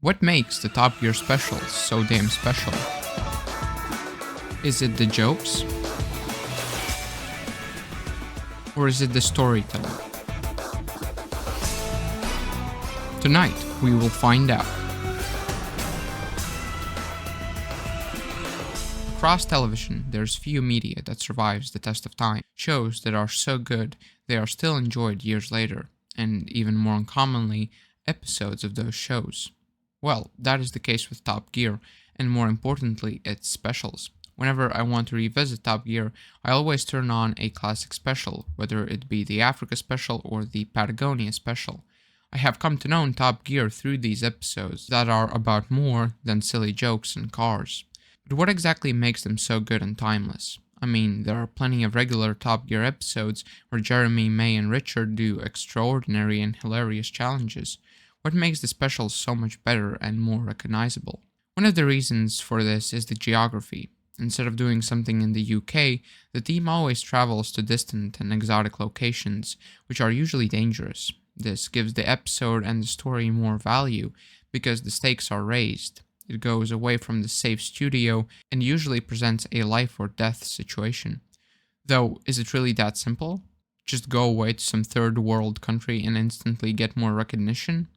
What makes the Top Gear specials so damn special? Is it the jokes? Or is it the storytelling? Tonight, we will find out. Across television, there's few media that survives the test of time. Shows that are so good, they are still enjoyed years later, and even more uncommonly, episodes of those shows. Well, that is the case with Top Gear, and more importantly, its specials. Whenever I want to revisit Top Gear, I always turn on a classic special, whether it be the Africa special or the Patagonia special. I have come to know Top Gear through these episodes that are about more than silly jokes and cars. But what exactly makes them so good and timeless? I mean, there are plenty of regular Top Gear episodes where Jeremy, May, and Richard do extraordinary and hilarious challenges. What makes the specials so much better and more recognizable? One of the reasons for this is the geography. Instead of doing something in the UK, the team always travels to distant and exotic locations, which are usually dangerous. This gives the episode and the story more value because the stakes are raised. It goes away from the safe studio and usually presents a life or death situation. Though, is it really that simple? Just go away to some third world country and instantly get more recognition?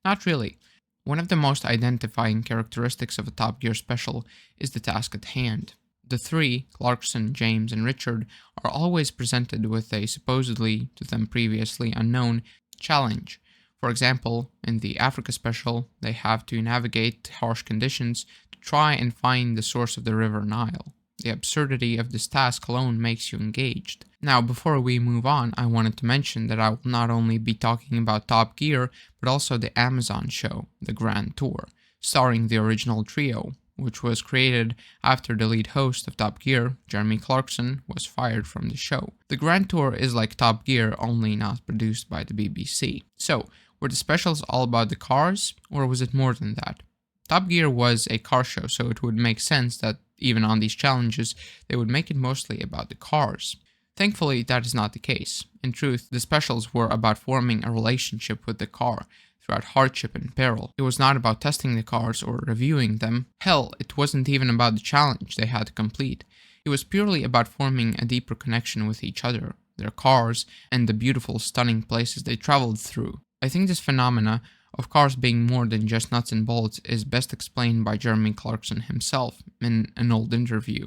Not really. One of the most identifying characteristics of a Top Gear special is the task at hand. The three, Clarkson, James, and Richard, are always presented with a supposedly, to them previously unknown, challenge. For example, in the Africa special, they have to navigate harsh conditions to try and find the source of the River Nile. The absurdity of this task alone makes you engaged. Now, before we move on, I wanted to mention that I will not only be talking about Top Gear, but also the Amazon show, The Grand Tour, starring the original trio, which was created after the lead host of Top Gear, Jeremy Clarkson, was fired from the show. The Grand Tour is like Top Gear, only not produced by the BBC. So, were the specials all about the cars, or was it more than that? Top Gear was a car show, so it would make sense that even on these challenges, they would make it mostly about the cars. Thankfully, that is not the case. In truth, the specials were about forming a relationship with the car throughout hardship and peril. It was not about testing the cars or reviewing them. Hell, it wasn't even about the challenge they had to complete. It was purely about forming a deeper connection with each other, their cars, and the beautiful, stunning places they traveled through. I think this phenomena of cars being more than just nuts and bolts is best explained by Jeremy Clarkson himself in an old interview.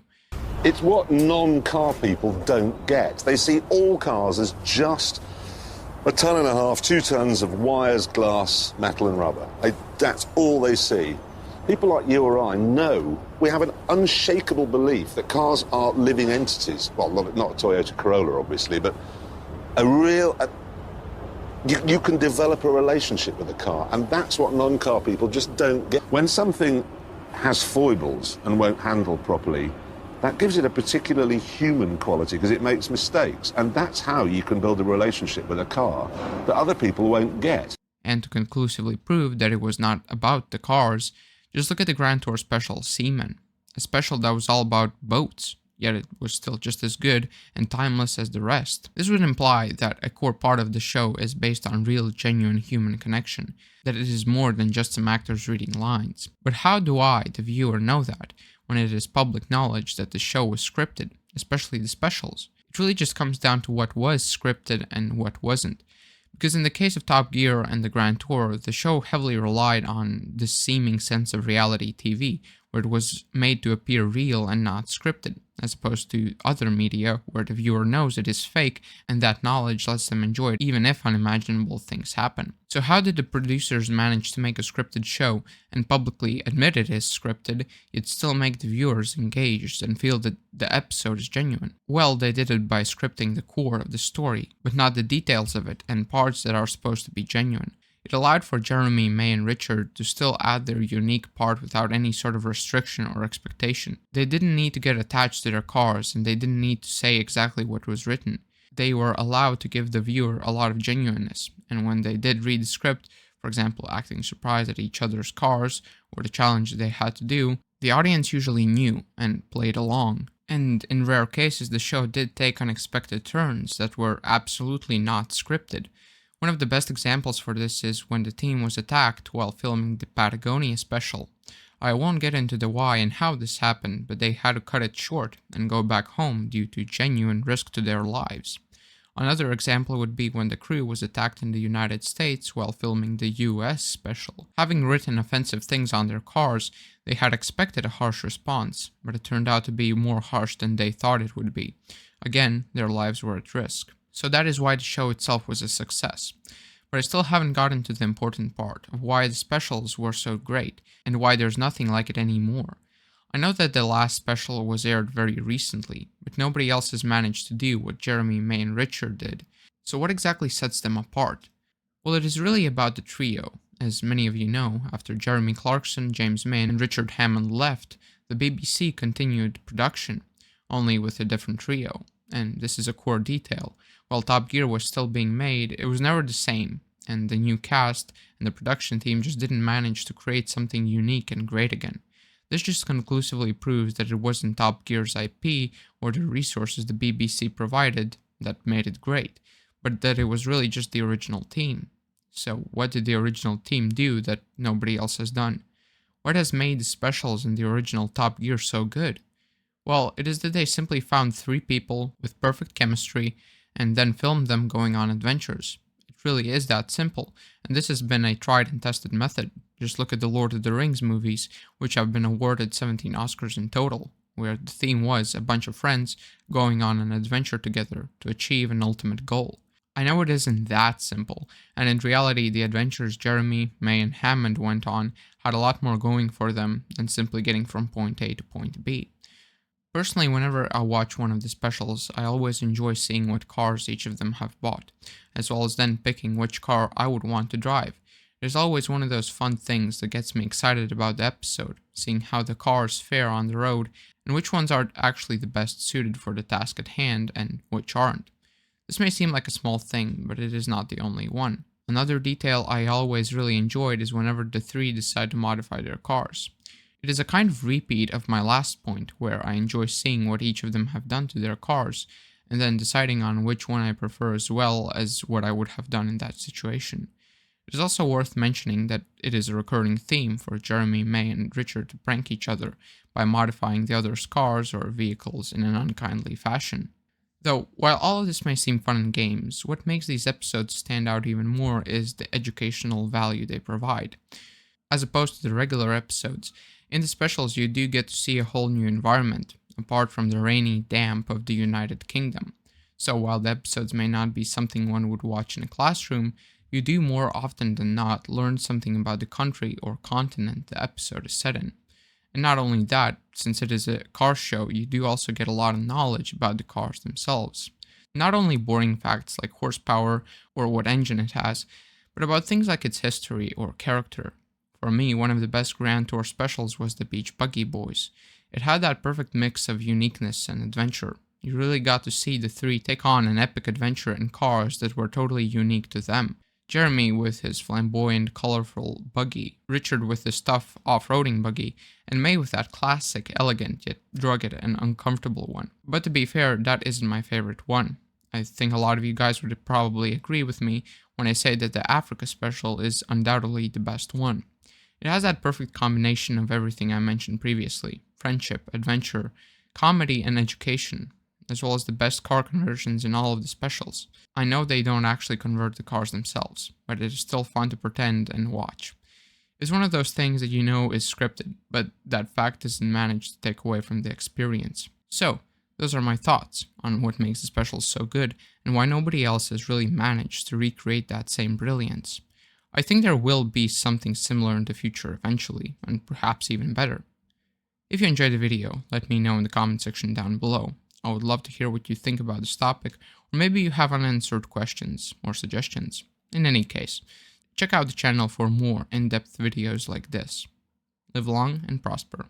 It's what non-car people don't get. They see all cars as just 1.5 tons, 2 tons of wires, glass, metal and rubber. That's all they see. People like you or I know, we have an unshakable belief that cars are living entities. Well, not a Toyota Corolla, obviously, but a real... You can develop a relationship with a car, and that's what non-car people just don't get. When something has foibles and won't handle properly, that gives it a particularly human quality because it makes mistakes, and that's how you can build a relationship with a car that other people won't get. And to conclusively prove that it was not about the cars, just look at the Grand Tour special Seaman, a special that was all about boats. Yet it was still just as good and timeless as the rest. This would imply that a core part of the show is based on real, genuine human connection, that it is more than just some actors reading lines. But how do I, the viewer, know that, when it is public knowledge that the show was scripted, especially the specials? It really just comes down to what was scripted and what wasn't. Because in the case of Top Gear and the Grand Tour, the show heavily relied on this seeming sense of reality TV, where it was made to appear real and not scripted, as opposed to other media where the viewer knows it is fake and that knowledge lets them enjoy it even if unimaginable things happen. So how did the producers manage to make a scripted show and publicly admit it is scripted, yet still make the viewers engaged and feel that the episode is genuine? Well, they did it by scripting the core of the story, but not the details of it and parts that are supposed to be genuine. It allowed for Jeremy, May, and Richard to still add their unique part without any sort of restriction or expectation. They didn't need to get attached to their cars, and they didn't need to say exactly what was written. They were allowed to give the viewer a lot of genuineness, and when they did read the script, for example acting surprised at each other's cars or the challenge they had to do, the audience usually knew and played along. And in rare cases, the show did take unexpected turns that were absolutely not scripted. One of the best examples for this is when the team was attacked while filming the Patagonia special. I won't get into the why and how this happened, but they had to cut it short and go back home due to genuine risk to their lives. Another example would be when the crew was attacked in the United States while filming the US special. Having written offensive things on their cars, they had expected a harsh response, but it turned out to be more harsh than they thought it would be. Again, their lives were at risk. So that is why the show itself was a success. But I still haven't gotten to the important part of why the specials were so great and why there's nothing like it anymore. I know that the last special was aired very recently, but nobody else has managed to do what Jeremy, May, and Richard did. So what exactly sets them apart? Well, it is really about the trio. As many of you know, after Jeremy Clarkson, James May, and Richard Hammond left, the BBC continued production, only with a different trio. And this is a core detail. While Top Gear was still being made, it was never the same, and the new cast and the production team just didn't manage to create something unique and great again. This just conclusively proves that it wasn't Top Gear's IP or the resources the BBC provided that made it great, but that it was really just the original team. So what did the original team do that nobody else has done? What has made the specials in the original Top Gear so good? Well, it is that they simply found 3 people with perfect chemistry and then filmed them going on adventures. It really is that simple, and this has been a tried and tested method. Just look at the Lord of the Rings movies, which have been awarded 17 Oscars in total, where the theme was a bunch of friends going on an adventure together to achieve an ultimate goal. I know it isn't that simple, and in reality the adventures Jeremy, May, and Hammond went on had a lot more going for them than simply getting from point A to point B. Personally, whenever I watch one of the specials, I always enjoy seeing what cars each of them have bought, as well as then picking which car I would want to drive. It is always one of those fun things that gets me excited about the episode, seeing how the cars fare on the road and which ones are actually the best suited for the task at hand and which aren't. This may seem like a small thing, but it is not the only one. Another detail I always really enjoyed is whenever the 3 decide to modify their cars. It is a kind of repeat of my last point, where I enjoy seeing what each of them have done to their cars, and then deciding on which one I prefer as well as what I would have done in that situation. It is also worth mentioning that it is a recurring theme for Jeremy, May, and Richard to prank each other by modifying the other's cars or vehicles in an unkindly fashion. Though, while all of this may seem fun and games, what makes these episodes stand out even more is the educational value they provide. As opposed to the regular episodes, in the specials you do get to see a whole new environment, apart from the rainy damp of the United Kingdom. So while the episodes may not be something one would watch in a classroom, you do more often than not learn something about the country or continent the episode is set in. And not only that, since it is a car show, you do also get a lot of knowledge about the cars themselves. Not only boring facts like horsepower or what engine it has, but about things like its history or character. For me, one of the best Grand Tour specials was the Beach Buggy Boys. It had that perfect mix of uniqueness and adventure. You really got to see the 3 take on an epic adventure in cars that were totally unique to them. Jeremy with his flamboyant, colorful buggy, Richard with his tough off-roading buggy, and May with that classic, elegant yet rugged and uncomfortable one. But to be fair, that isn't my favorite one. I think a lot of you guys would probably agree with me when I say that the Africa special is undoubtedly the best one. It has that perfect combination of everything I mentioned previously: friendship, adventure, comedy, and education, as well as the best car conversions in all of the specials. I know they don't actually convert the cars themselves, but it is still fun to pretend and watch. It's one of those things that you know is scripted, but that fact doesn't manage to take away from the experience. So, those are my thoughts on what makes the specials so good and why nobody else has really managed to recreate that same brilliance. I think there will be something similar in the future eventually, and perhaps even better. If you enjoyed the video, let me know in the comment section down below. I would love to hear what you think about this topic, or maybe you have unanswered questions or suggestions. In any case, check out the channel for more in-depth videos like this. Live long and prosper.